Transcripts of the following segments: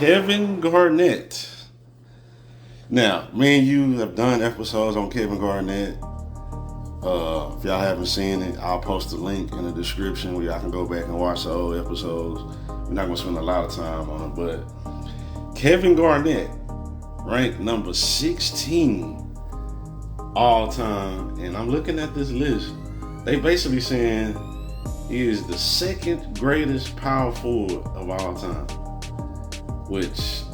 Kevin Garnett. Now, me and you have done episodes on Kevin Garnett. If y'all haven't seen it, I'll post a link in the description where y'all can go back and watch the old episodes. We're not going to spend a lot of time on it, but Kevin Garnett ranked number 16 all time. And I'm looking at this list. They basically saying he is the second greatest power forward of all time, which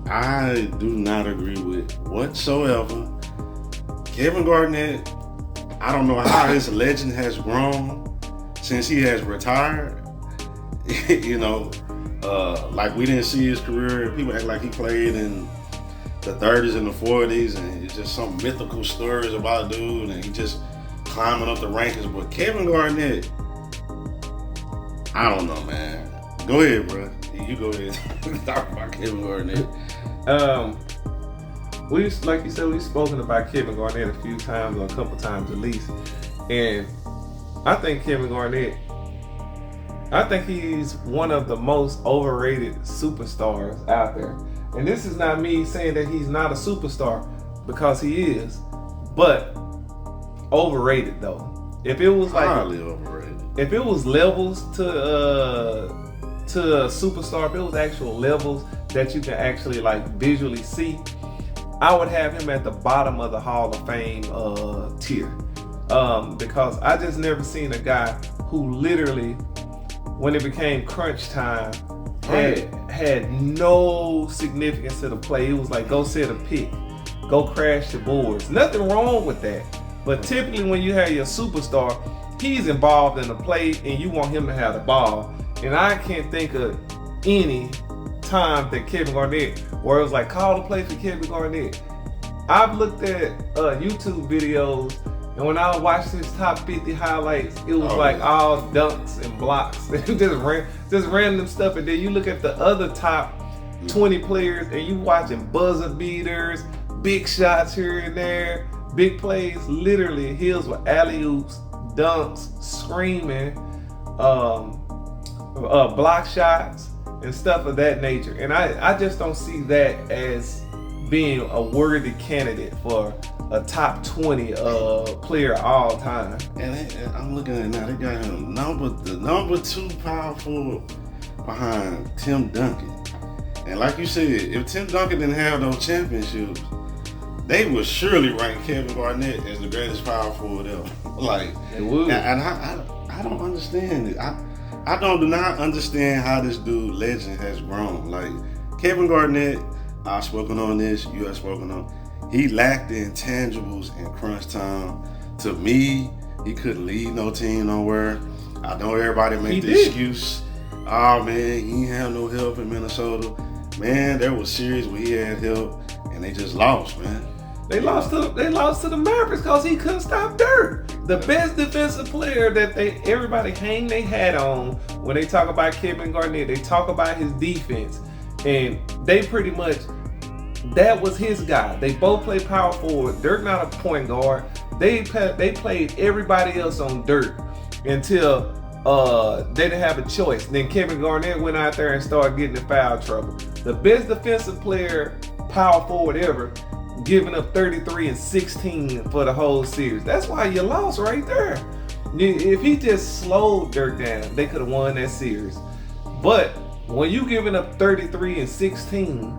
I do not agree with whatsoever. Kevin Garnett, I don't know how his legend has grown since he has retired. Like we didn't see his career. People act like he played in the 30s and the 40s, and it's just some mythical stories about dude, and he just climbing up the rankings. But Kevin Garnett, I don't know, man. Go ahead, bro. You go ahead. Talk about Kevin Garnett. Like you said, we've spoken about Kevin Garnett a few times, or a couple times at least. And I think Kevin Garnett, he's one of the most overrated superstars out there. And this is not me saying that he's not a superstar, because he is, but overrated though. If it was like highly overrated. If it was levels to a superstar, if it was actual levels that you can actually like visually see, I would have him at the bottom of the Hall of Fame tier. Because I just never seen a guy who literally, when it became crunch time, had no significance to the play. It was like, go set a pick, go crash the boards. Nothing wrong with that. But typically when you have your superstar, he's involved in the play and you want him to have the ball. And I can't think of any time that Kevin Garnett, where it was like, call the play for Kevin Garnett. I've looked at YouTube videos, and when I watched his top 50 highlights, it was all dunks and blocks and just random stuff. And then you look at the other top 20 players, and you watching buzzer beaters, big shots here and there, big plays. Literally, his were alley-oops, dunks, screaming, block shots, and stuff of that nature. And I just don't see that as being a worthy candidate for a top 20 player all time. And I'm looking at it now, they got him the number 2 power forward behind Tim Duncan. And like you said, if Tim Duncan didn't have those championships, they would surely rank Kevin Garnett as the greatest power forward ever. Like, they would. And I don't understand it. I do not understand how this dude legend has grown. Like, Kevin Garnett, I've spoken on this, you have spoken on, he lacked the intangibles in crunch time. To me, he couldn't lead no team nowhere. I know everybody make the excuse, oh man, he didn't have no help in Minnesota. Man, there was series where he had help and they just lost, man. They lost to the Mavericks because he couldn't stop Dirk. The best defensive player that everybody hang their hat on when they talk about Kevin Garnett, they talk about his defense. And they pretty much, that was his guy. They both play power forward. Dirk not a point guard. They played everybody else on Dirk until they didn't have a choice. Then Kevin Garnett went out there and started getting in foul trouble. The best defensive player, power forward ever, giving up 33 and 16 for the whole series. That's why you lost right there. If he just slowed Dirk down, they could have won that series. But when you giving up 33 and 16,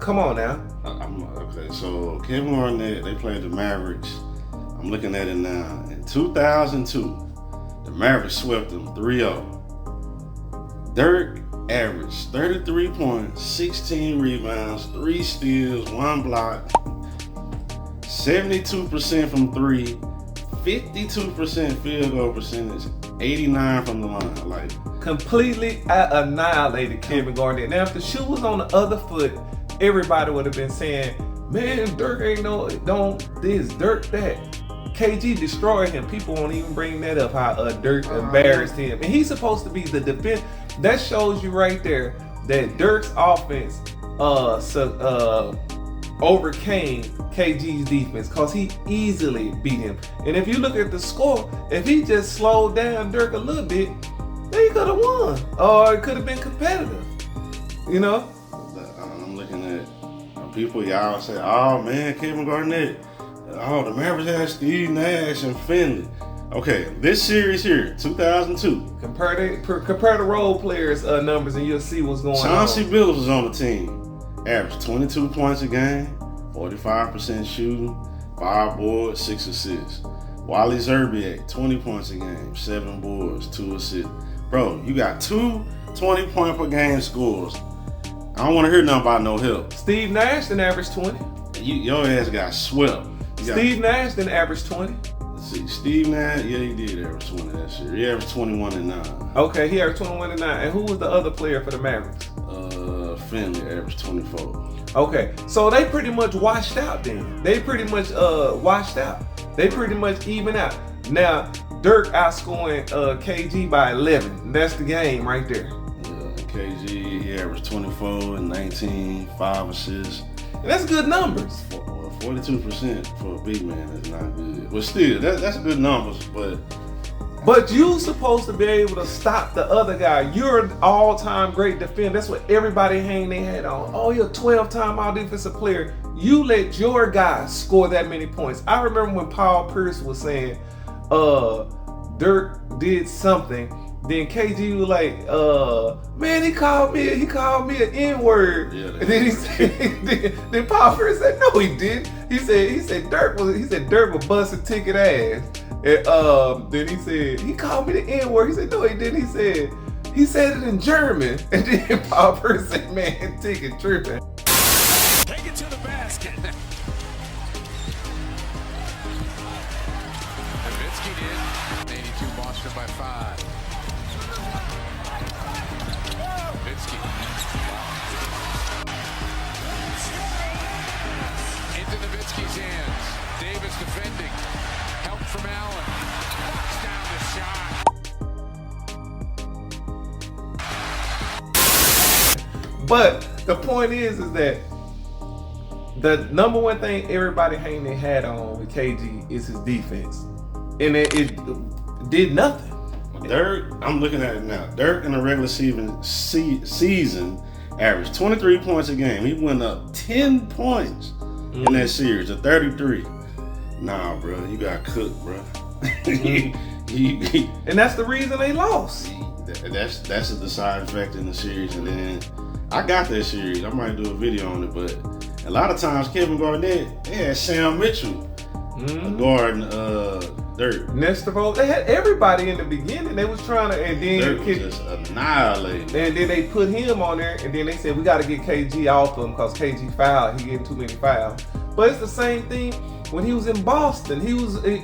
come on now. Okay, so Kevin Garnett, they played the Mavericks. I'm looking at it now. In 2002, the Mavericks swept them 3-0. Dirk averaged 33 points, 16 rebounds, 3 steals, 1 block, 72% from 3, 52% field goal percentage, 89 from the line. Like, completely annihilated Kevin Garnett. Now, if the shoe was on the other foot, everybody would have been saying, man, Dirk ain't don't this, Dirk that. KG destroyed him. People won't even bring that up, how Dirk embarrassed him. And he's supposed to be the defense. That shows you right there that Dirk's offense overcame KG's defense, because he easily beat him. And if you look at the score, if he just slowed down Dirk a little bit, they could have won, or it could have been competitive. You know? I'm looking at people, y'all say, oh man, Kevin Garnett. Oh, the Mavericks had Steve Nash and Finley. Okay, this series here, 2002. Compare the role players' numbers and you'll see what's going on. Chauncey Billups was on the team. Averaged 22 points a game, 45% shooting, 5 boards, 6 assists. Wally Zerbiak, 20 points a game, 7 boards, 2 assists. Bro, you got 2 20-point per game scores. I don't want to hear nothing about no help. Steve Nash didn't average 20. Your ass got swept. Steve Nash didn't average 20. Let's see, Steve Nash, yeah, he did average 20 that year. He averaged 21 and 9. Okay, he averaged 21 and 9. And who was the other player for the Mavericks? Finley averaged 24. Okay, so they pretty much washed out then. They pretty much washed out. They pretty much even out. Now, Dirk outscoring KG by 11. That's the game right there. KG, he averaged 24 and 19, 5 assists. And that's good numbers. 42% for a big man is not good. But still, that's good numbers. But you supposed to be able to stop the other guy. You're an all-time great defender. That's what everybody hang their head on. Oh, you're a 12-time all-defensive player. You let your guy score that many points. I remember when Paul Pierce was saying Dirk did something. Then KG was like, man, he called me an N-word. Yeah, and then he said, then Paul Pierce said, no, he didn't. He said Dirk was busting ticket ass. And then he said, he called me the N-word. He said, no, he didn't. He said it in German. And then Paul Pierce said, man, ticket tripping. Take it to the basket. Nowitzki did. 82 Boston by 5. Nowitzki. Into Nowitzki's hands. Davis defending. Help from Allen. Knocks down the shot. But the point is that the number one thing everybody hanging their hat on with KG is his defense. And it did nothing. Dirk, I'm looking at it now. Dirk in the regular season averaged 23 points a game. He went up 10 points in that series to 33. Nah, bro, you got cooked, bro. And that's the reason they lost. That's a deciding factor in the series. And then I got that series. I might do a video on it, but a lot of times Kevin Garnett, they had Sam Mitchell guarding Dirk. Nesterow, they had everybody in the beginning. They was trying to, and then Dirk was just annihilated. And then they put him on there, and then they said we got to get KG off him because KG fouled. He getting too many fouls. But it's the same thing when he was in Boston. He was a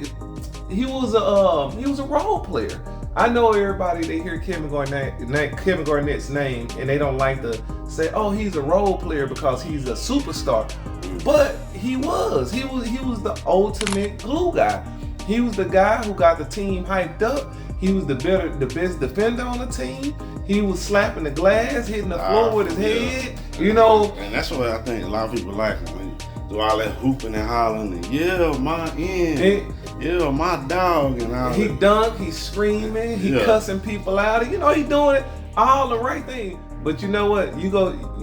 role player. I know everybody, they hear Kevin Garnett's name and they don't like to say, oh, he's a role player because he's a superstar. But he was the ultimate glue guy. He was the guy who got the team hyped up. He was the best defender on the team. He was slapping the glass, hitting the floor with his head. You know, and that's what I think a lot of people like him. Do all that hooping and hollering and yeah, my end. Yeah, my dog and all he that. dunk, he's screaming, he cussing people out. You know, he doing it all the right thing. But you know what? You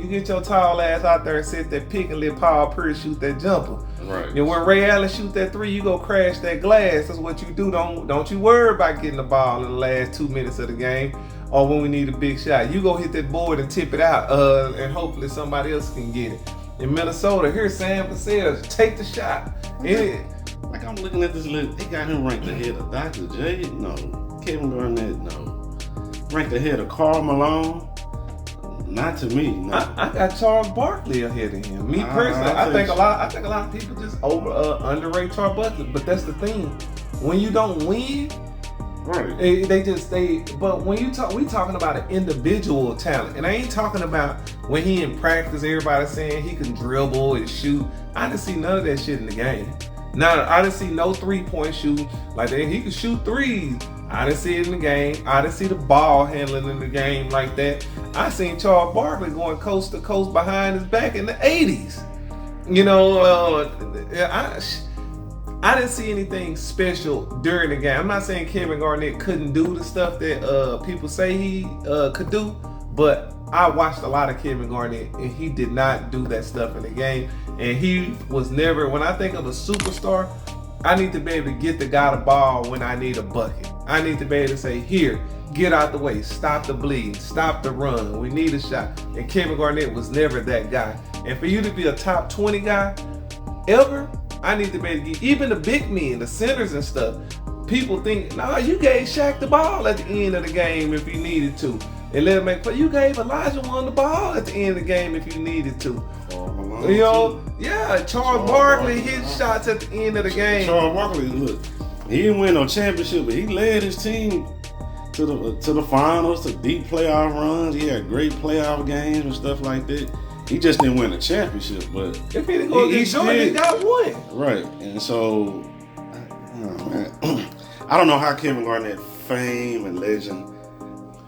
get your tall ass out there and sit there, pick and let Paul Pierce shoot that jumper. Right. And when Ray Allen shoot that 3, you go crash that glass. That's what you do. Don't you worry about getting the ball in the last 2 minutes of the game or when we need a big shot. You go hit that board and tip it out, and hopefully somebody else can get it. In Minnesota, here's Sam Cassell, take the shot. Like I'm looking at this list, they got him ranked ahead of Dr. J. No. Kevin Garnett, no. Ranked ahead of Karl Malone. Not to me. No. I got Charles Barkley ahead of him. Me personally, I think a lot of people just underrate Charles Barkley. But that's the thing. When you don't win, right? But when we talking about an individual talent, and I ain't talking about when he in practice. Everybody saying he can dribble and shoot. I didn't see none of that shit in the game. Now I didn't see no 3-point shooting like that. He could shoot threes. I didn't see it in the game. I didn't see the ball handling in the game like that. I seen Charles Barkley going coast to coast behind his back in the 80s. You know, I didn't see anything special during the game. I'm not saying Kevin Garnett couldn't do the stuff that people say he could do, But I watched a lot of Kevin Garnett, and he did not do that stuff in the game. And he was never, when I think of a superstar, I need to be able to get the guy the ball when I need a bucket. I need to be able to say, here, get out the way, stop the bleed, stop the run, we need a shot. And Kevin Garnett was never that guy. And for you to be a top 20 guy ever, I need to be able to get, even the big men, the centers and stuff, people think, nah, you gave Shaq the ball at the end of the game if you needed to. And let him make play. You gave Elijah One the ball at the end of the game if you needed to. You know, yeah, Charles Barkley hit shots at the end of the game. Charles Barkley, look, he didn't win no championship, but he led his team to the finals, to deep playoff runs. He had great playoff games and stuff like that. He just didn't win a championship, but if he didn't go against Jordan, he got one. Right, and so, oh man, I don't know how Kevin Garnett fame and legend,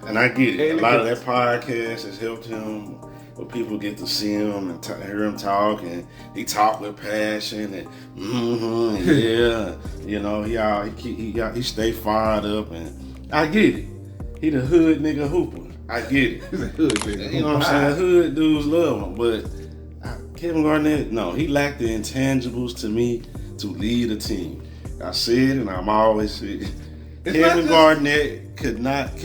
and I get it. A lot of that podcast has helped him, where people get to see him and hear him talk, and he talk with passion and yeah, you know, he stay fired up, and I get it. He the hood nigga hooper. I get it. He's a hood nigga. You know what I'm saying? Hood dudes love him, but Kevin Garnett, no, he lacked the intangibles to me to lead a team. I said, and I'm always saying, Kevin Garnett could not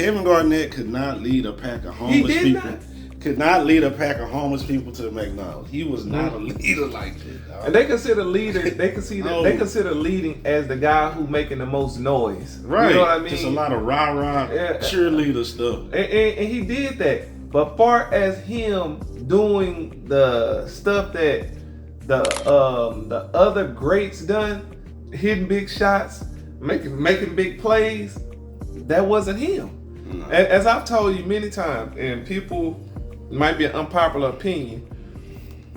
lead a pack of homeless people. Could not lead a pack of homeless people to the McDonald's. He was not a leader like that. Dog. And they consider leading as the guy who making the most noise. Right. You know what I mean? Just a lot of rah-rah cheerleader stuff. And he did that. But far as him doing the stuff that the other greats done, hitting big shots, making big plays, that wasn't him. No. As I've told you many times, and people might be an unpopular opinion,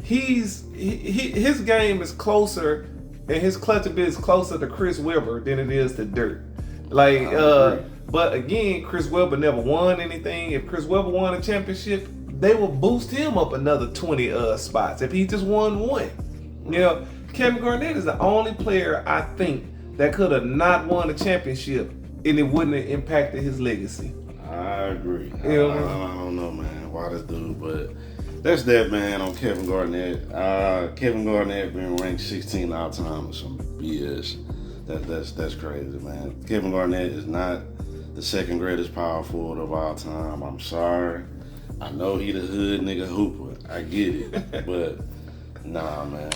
his game is closer, and his clutch bit is closer to Chris Webber than it is to Dirk. Like, but again, Chris Webber never won anything. If Chris Webber won a championship, they will boost him up another 20 spots if he just won one. You know, Kevin Garnett is the only player I think that could have not won a championship and it wouldn't have impacted his legacy. I agree. You know? I don't know, man, why this dude, but that's that, man, on Kevin Garnett. Kevin Garnett being ranked 16 all time is some BS. That's crazy, man. Kevin Garnett is not the second greatest power forward of all time. I'm sorry. I know he the hood nigga hooper. I get it, but nah, man.